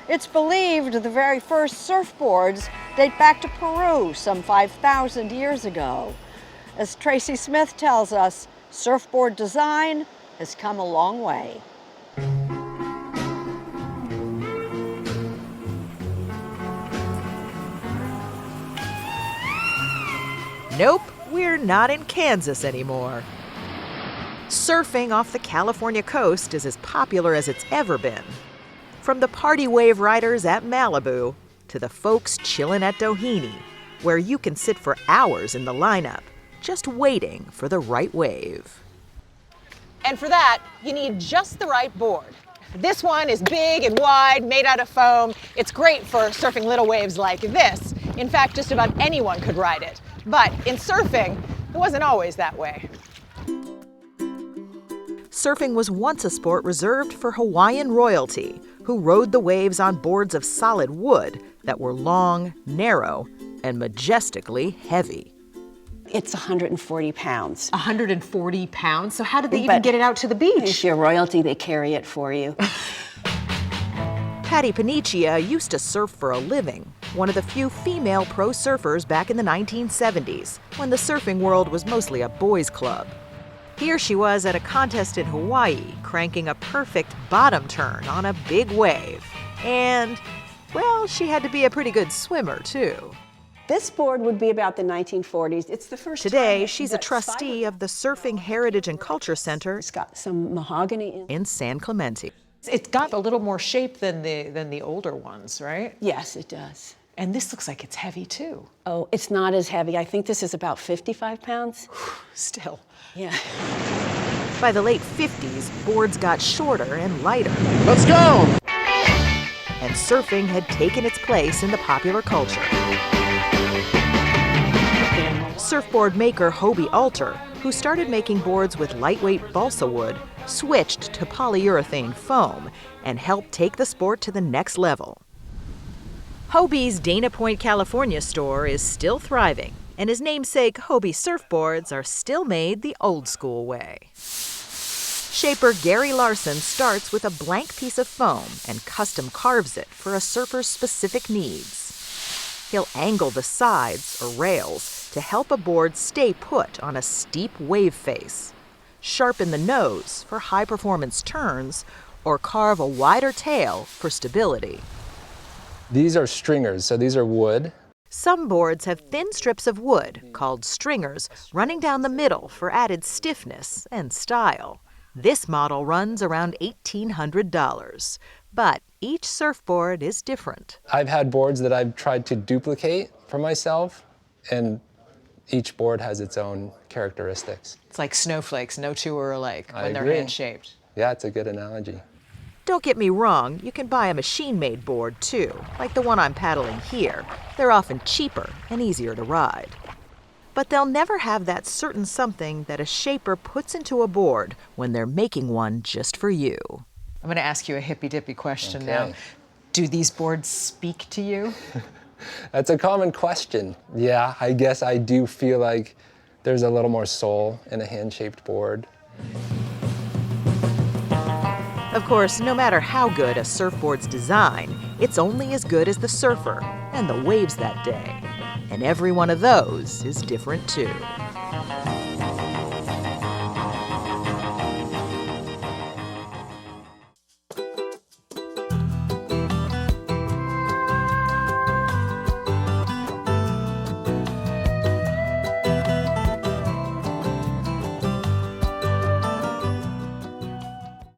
It's believed the very first surfboards date back to Peru some 5,000 years ago. As Tracy Smith tells us, surfboard design has come a long way. Nope, we're not in Kansas anymore. Surfing off the California coast is as popular as it's ever been. From the party wave riders at Malibu to the folks chillin' at Doheny, where you can sit for hours in the lineup, just waiting for the right wave. And for that, you need just the right board. This one is big and wide, made out of foam. It's great for surfing little waves like this. In fact, just about anyone could ride it. But in surfing, it wasn't always that way. Surfing was once a sport reserved for Hawaiian royalty, who rode the waves on boards of solid wood that were long, narrow, and majestically heavy. It's 140 pounds. 140 pounds? So how did they even get it out to the beach? If you're royalty, they carry it for you. Patty Paniccia used to surf for a living, one of the few female pro surfers back in the 1970s, when the surfing world was mostly a boys' club. Here she was at a contest in Hawaii, cranking a perfect bottom turn on a big wave. And, well, she had to be a pretty good swimmer, too. This board would be about the 1940s. It's the first Today, time she's a trustee of the Surfing Heritage and Culture Center. It's got some mahogany in San Clemente. It's got a little more shape than the older ones, right? Yes, it does. And this looks like it's heavy, too. Oh, it's not as heavy. I think this is about 55 pounds. Still. Yeah. By the late 50s, boards got shorter and lighter. Let's go! And surfing had taken its place in the popular culture. Surfboard maker Hobie Alter, who started making boards with lightweight balsa wood, switched to polyurethane foam and helped take the sport to the next level. Hobie's Dana Point, California store is still thriving, and his namesake Hobie surfboards are still made the old school way. Shaper Gary Larson starts with a blank piece of foam and custom carves it for a surfer's specific needs. He'll angle the sides or rails to help a board stay put on a steep wave face, sharpen the nose for high-performance turns, or carve a wider tail for stability. These are stringers, so these are wood. Some boards have thin strips of wood, called stringers, running down the middle for added stiffness and style. This model runs around $1,800, but each surfboard is different. I've had boards that I've tried to duplicate for myself, and each board has its own characteristics. It's like snowflakes, no two are alike when they're agree. hand-shaped. Yeah, it's a good analogy. Don't get me wrong, you can buy a machine-made board too, like the one I'm paddling here. They're often cheaper and easier to ride. But they'll never have that certain something that a shaper puts into a board when they're making one just for you. I'm going to ask you a hippy-dippy question Okay. now. Do these boards speak to you? That's a common question. Yeah, I guess I do feel like there's a little more soul in a hand-shaped board. Of course, no matter how good a surfboard's design, it's only as good as the surfer and the waves that day. And every one of those is different too.